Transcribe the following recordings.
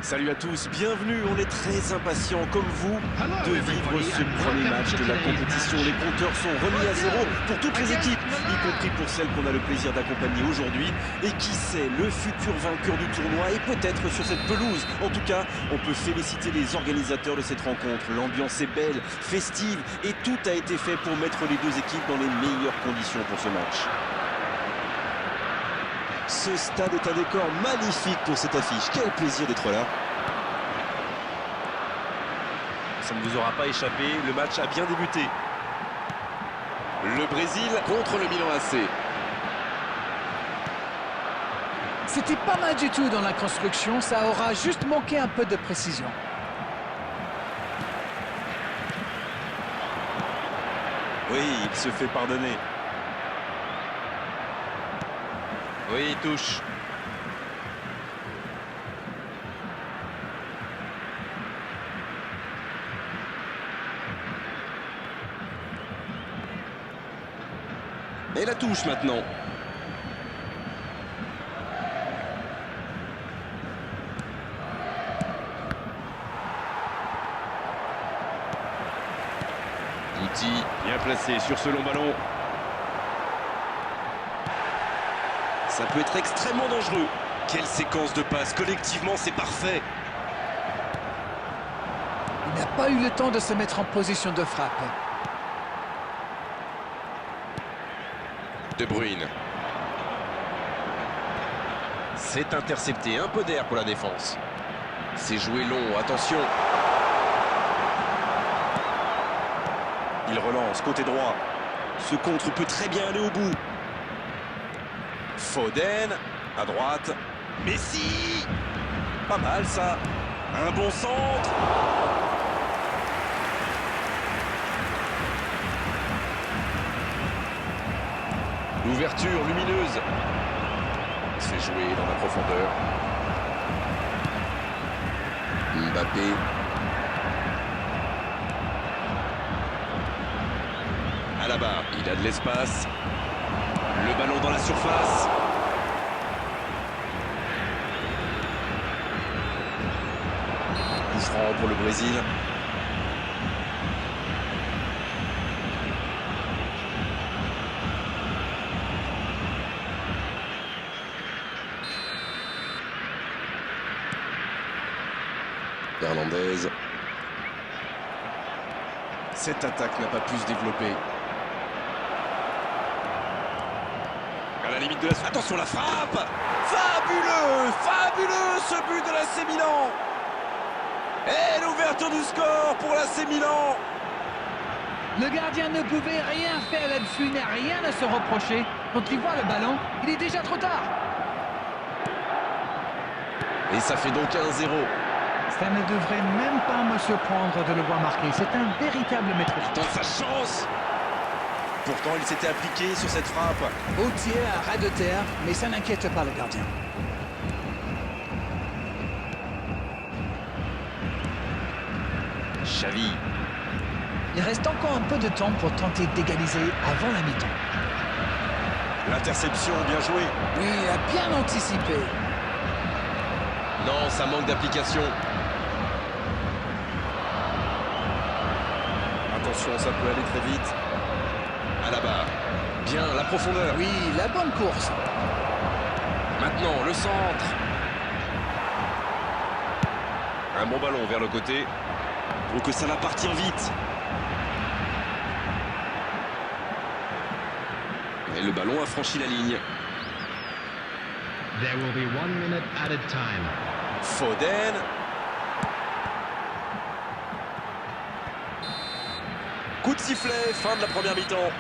Salut à tous, bienvenue, on est très impatients comme vous de vivre ce premier match de la compétition. Les compteurs sont remis à zéro pour toutes les équipes, y compris pour celles qu'on a le plaisir d'accompagner aujourd'hui. Et qui sait, le futur vainqueur du tournoi est peut-être sur cette pelouse. En tout cas, on peut féliciter les organisateurs de cette rencontre. L'ambiance est belle, festive et tout a été fait pour mettre les deux équipes dans les meilleures conditions pour ce match. Ce stade est un décor magnifique pour cette affiche. Quel plaisir d'être là. Ça ne vous aura pas échappé, le match a bien débuté. Le Brésil contre le Milan AC. C'était pas mal du tout dans la construction, ça aura juste manqué un peu de précision. Oui, il se fait pardonner. Oui, il touche. Et la touche maintenant. Guti, bien placé sur ce long ballon. Ça peut être extrêmement dangereux. Quelle séquence de passes. Collectivement, c'est parfait. Il n'a pas eu le temps de se mettre en position de frappe. De Bruyne. C'est intercepté. Un peu d'air pour la défense. C'est joué long. Attention. Il relance côté droit. Ce contre peut très bien aller au bout. Foden, à droite. Messi. Pas mal ça. Un bon centre. L'ouverture lumineuse. C'est joué dans la profondeur. Mbappé. Alaba, il a de l'espace. Le ballon dans la surface. Coup franc pour le Brésil. Hernandez. Cette attaque n'a pas pu se développer. À la limite de la... Attention la frappe. Fabuleux. Fabuleux ce but de l'AC Milan. Et l'ouverture du score pour l'AC Milan. Le gardien ne pouvait rien faire là-dessus, il n'a rien à se reprocher. Quand il voit le ballon, il est déjà trop tard. Et ça fait donc 1-0. Ça ne devrait même pas me surprendre de le voir marquer. C'est un véritable maître. Dans sa chance. Pourtant, il s'était appliqué sur cette frappe. Au tir, à ras de terre, mais ça n'inquiète pas le gardien. Xavi. Il reste encore un peu de temps pour tenter d'égaliser avant la mi-temps. L'interception, bien joué. Oui, il a bien anticipé. Non, ça manque d'application. Attention, ça peut aller très vite. Alaba. Bien, la profondeur. Oui, la bonne course. Maintenant, le centre. Un bon ballon vers le côté. Pour que ça va partir vite. Et le ballon a franchi la ligne. There will be 1 minute added time. Foden. Coup de sifflet, fin de la première mi-temps.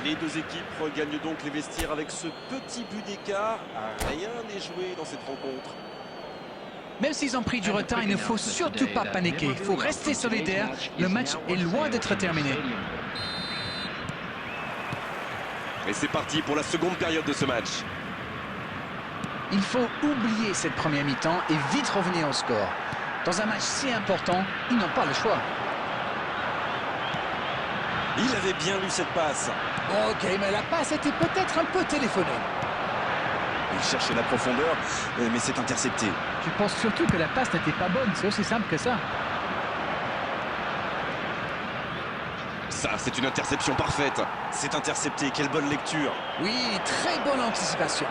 Les deux équipes regagnent donc les vestiaires avec ce petit but d'écart. Rien n'est joué dans cette rencontre. Même s'ils ont pris du retard, il ne faut surtout pas paniquer. Il faut rester solidaire. Le match est loin d'être terminé. Et c'est parti pour la seconde période de ce match. Il faut oublier cette première mi-temps et vite revenir au score. Dans un match si important, ils n'ont pas le choix. Il avait bien lu cette passe. Ok, mais la passe était peut-être un peu téléphonée. Il cherchait la profondeur, mais c'est intercepté. Je pense surtout que la passe n'était pas bonne, c'est aussi simple que ça. Ça, c'est une interception parfaite. C'est intercepté, quelle bonne lecture. Oui, très bonne anticipation.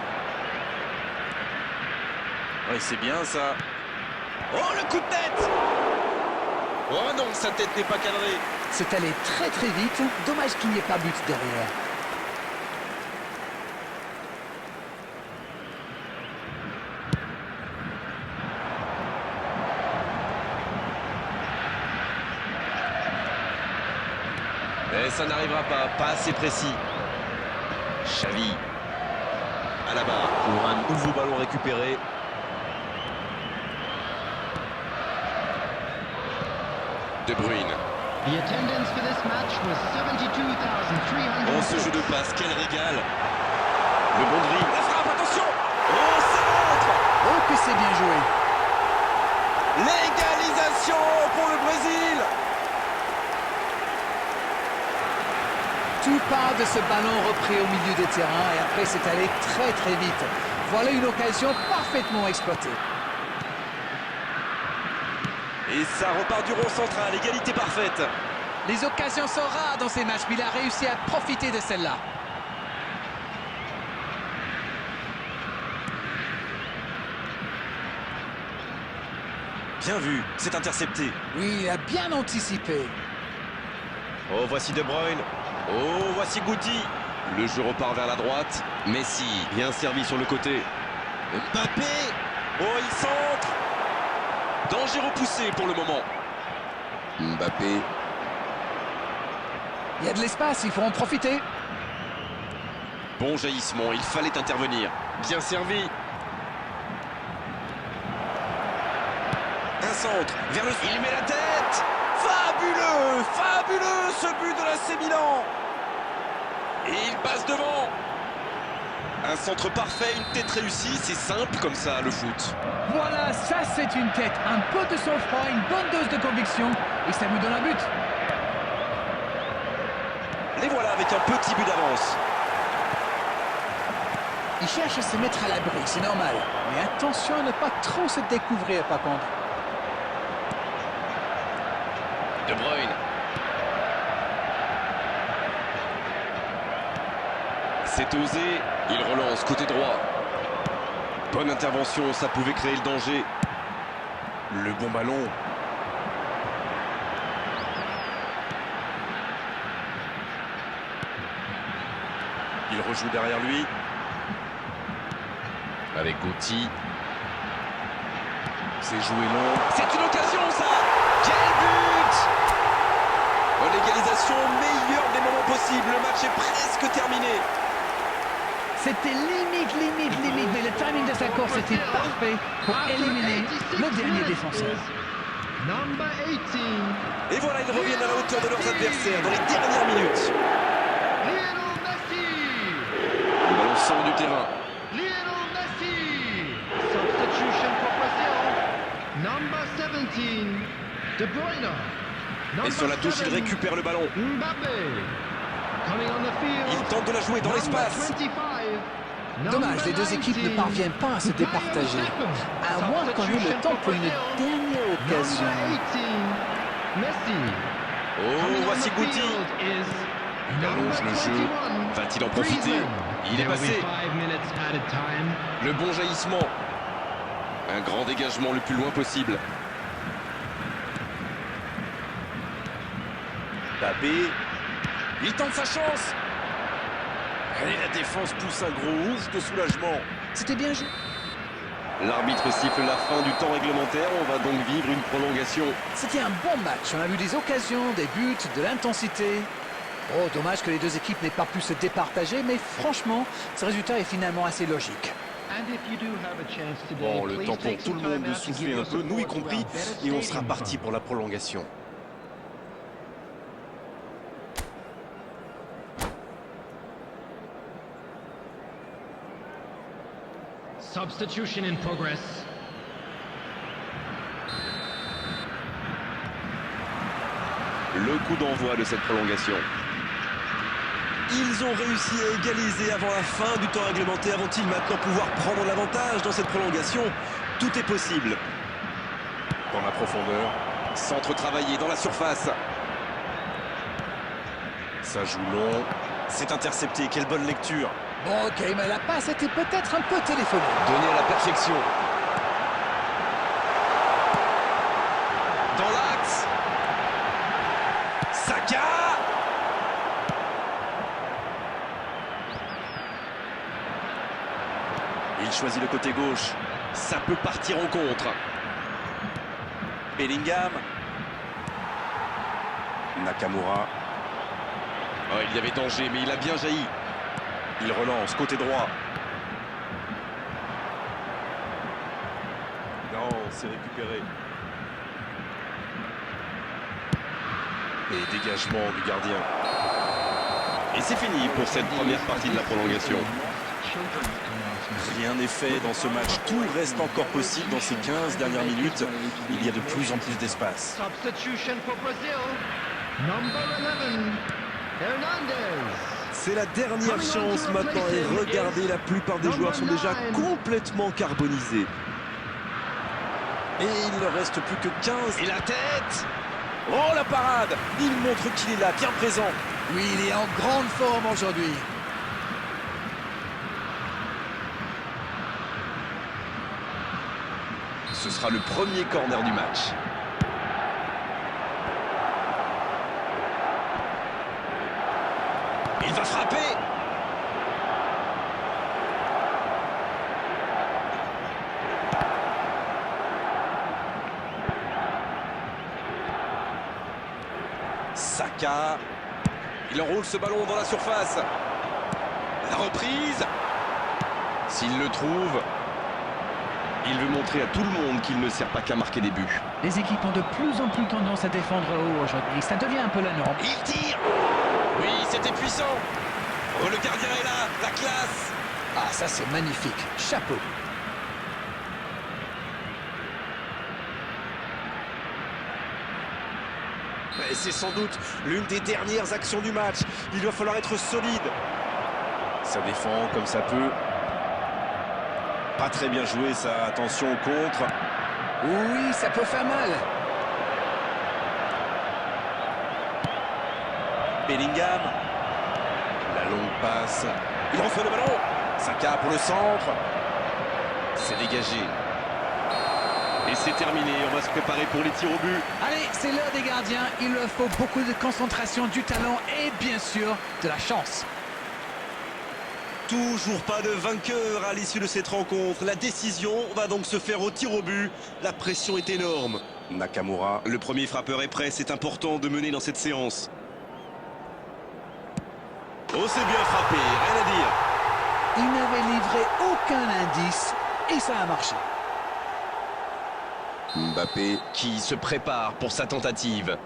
Oui, c'est bien ça. Oh, le coup de tête! Oh non, sa tête n'est pas cadrée. C'est allé très très vite. Dommage qu'il n'y ait pas but derrière. Mais ça n'arrivera pas assez précis. Xavi à la barre pour un nouveau ballon récupéré. De Bruyne. The attendance for this match was 72,300. Oh, ce jeu de passe, quel régal. Le bon dribble, la frappe, attention. Oh, centre. Oh, que c'est bien joué. L'égalisation pour le Brésil. Tout part de ce ballon repris au milieu des terrains et après c'est allé très très vite. Voilà une occasion parfaitement exploitée. Et ça repart du rond central, égalité parfaite. Les occasions sont rares dans ces matchs, mais il a réussi à profiter de celle-là. Bien vu, c'est intercepté. Oui, il a bien anticipé. Oh, voici De Bruyne. Oh, voici Guti. Le jeu repart vers la droite. Messi, bien servi sur le côté. Mbappé. Oh, il centre. Danger repoussé pour le moment. Mbappé. Il y a de l'espace, il faut en profiter. Bon jaillissement, il fallait intervenir. Bien servi. Un centre, vers le... Il met la tête. Fabuleux, fabuleux ce but de l'AC Milan. Et il passe devant. Un centre parfait, une tête réussie, c'est simple comme ça le foot. Voilà, ça c'est une tête. Un peu de sang-froid, une bonne dose de conviction. Et ça vous donne un but. Les voilà avec un petit but d'avance. Il cherche à se mettre à l'abri, c'est normal. Mais attention à ne pas trop se découvrir par contre. De Bruyne. C'est osé, il relance côté droit. Bonne intervention, ça pouvait créer le danger. Le bon ballon. Il rejoue derrière lui. Avec Guti. C'est joué long. C'est une occasion ça. Quel but! Oh, l'égalisation au meilleur des moments possibles. Le match est presque terminé. C'était limite, mais le timing de sa course était parfait pour éliminer le dernier défenseur. Number 18. Et voilà, ils reviennent à la hauteur de leurs adversaires dans les dernières minutes. Lionel Messi. Le ballon sort du terrain. Lionel Messi. Substitution for Brazil. Number 17. De Bruyne. Et sur la touche, il récupère le ballon. Mbappé. Coming on the field. Il tente de la jouer dans Number l'espace. 25. Dommage, les deux équipes ne parviennent pas à se départager. À moins qu'on ait le temps pour une dernière occasion. Messi. Oh, voici Guti. Il allonge le jeu. Va-t-il en profiter? Il est passé. Le bon jaillissement. Un grand dégagement le plus loin possible. Mbappé. Il tente sa chance. Et la défense pousse un gros ouf de soulagement. C'était bien joué. L'arbitre siffle la fin du temps réglementaire. On va donc vivre une prolongation. C'était un bon match. On a vu des occasions, des buts, de l'intensité. Oh, dommage que les deux équipes n'aient pas pu se départager, mais franchement, ce résultat est finalement assez logique. Bon, le temps pour tout le monde de souffler un peu, nous y compris, et on sera parti pour la prolongation. Substitution in progress. Le coup d'envoi de cette prolongation. Ils ont réussi à égaliser avant la fin du temps réglementaire. Vont-ils maintenant pouvoir prendre l'avantage dans cette prolongation? Tout est possible. Dans la profondeur. Centre travaillé dans la surface. Ça joue long. C'est intercepté. Quelle bonne lecture. Bon, ok, mais la passe était peut-être un peu téléphonique. Donné à la perfection. Dans l'axe. Saka. Il choisit le côté gauche. Ça peut partir en contre. Bellingham. Nakamura. Oh, il y avait danger, mais il a bien jailli. Il relance, côté droit. Non, c'est récupéré. Et dégagement du gardien. Et c'est fini pour cette première partie de la prolongation. Rien n'est fait dans ce match. Tout reste encore possible dans ces 15 dernières minutes. Il y a de plus en plus d'espace. Substitution for Brazil. Number 11, Hernandez. C'est la dernière chance maintenant. Et regardez, la plupart des joueurs sont déjà complètement carbonisés. Et il ne reste plus que 15. Et la tête! Oh, la parade! Il montre qu'il est là, bien présent. Oui, il est en grande forme aujourd'hui. Ce sera le premier corner du match. Il va frapper. Saka. Il enroule ce ballon dans la surface. La reprise. S'il le trouve, il veut montrer à tout le monde qu'il ne sert pas qu'à marquer des buts. Les équipes ont de plus en plus tendance à défendre haut aujourd'hui. Ça devient un peu la norme. Il tire. Oui, c'était puissant. Oh, le gardien est là, la classe. Ah, ça c'est magnifique. Chapeau. Et c'est sans doute l'une des dernières actions du match. Il va falloir être solide. Ça défend comme ça peut. Pas très bien joué ça. Attention au contre. Oui, ça peut faire mal. Bellingham. La longue passe. Il reçoit le ballon. Saka pour le centre. C'est dégagé. Et c'est terminé. On va se préparer pour les tirs au but. Allez, c'est l'heure des gardiens. Il leur faut beaucoup de concentration, du talent et bien sûr de la chance. Toujours pas de vainqueur à l'issue de cette rencontre. La décision va donc se faire au tir au but. La pression est énorme. Nakamura. Le premier frappeur est prêt. C'est important de mener dans cette séance. Oh, c'est bien frappé. Rien à dire. Il n'avait livré aucun indice et ça a marché. Mbappé qui se prépare pour sa tentative.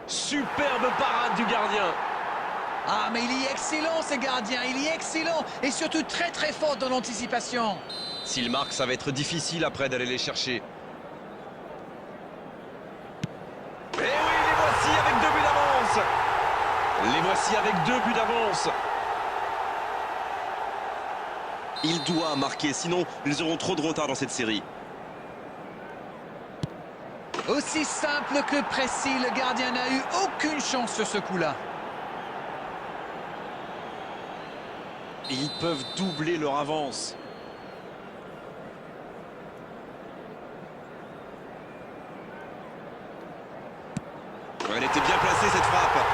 Superbe parade du gardien. Ah, mais il est excellent, ce gardien. Il est excellent et surtout très très fort dans l'anticipation. S'il marque, ça va être difficile après d'aller les chercher. Et oui, les voici avec 2 buts d'avance. Les voici avec 2 buts d'avance. Il doit marquer, sinon ils auront trop de retard dans cette série. Aussi simple que précis, le gardien n'a eu aucune chance sur ce coup-là. Ils peuvent doubler leur avance. Elle était bien placée cette frappe.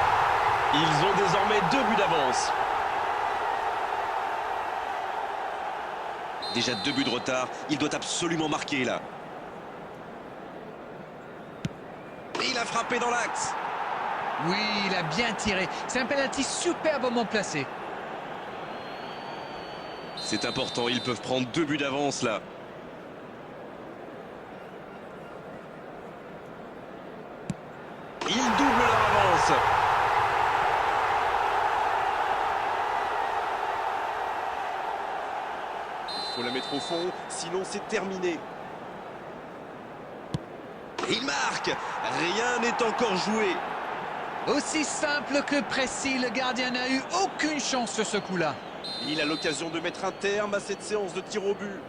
Ils ont désormais 2 buts d'avance. Déjà 2 buts de retard, il doit absolument marquer là. Et il a frappé dans l'axe. Oui, il a bien tiré. C'est un penalty superbement placé. C'est important, ils peuvent prendre 2 buts d'avance là. Ils doublent leur avance. Il faut la mettre au fond, sinon c'est terminé. Il marque. Rien n'est encore joué. Aussi simple que précis, le gardien n'a eu aucune chance sur ce coup-là. Il a l'occasion de mettre un terme à cette séance de tir au but.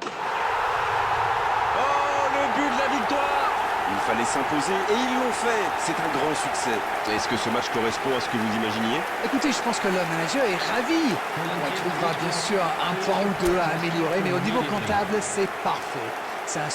Oh, le but de la victoire! Il fallait s'imposer et ils l'ont fait. C'est un grand succès. Est-ce que ce match correspond à ce que vous imaginiez? Écoutez, je pense que le manager est ravi. On trouvera bien sûr un point ou deux à améliorer, mais au niveau comptable, c'est parfait. C'est un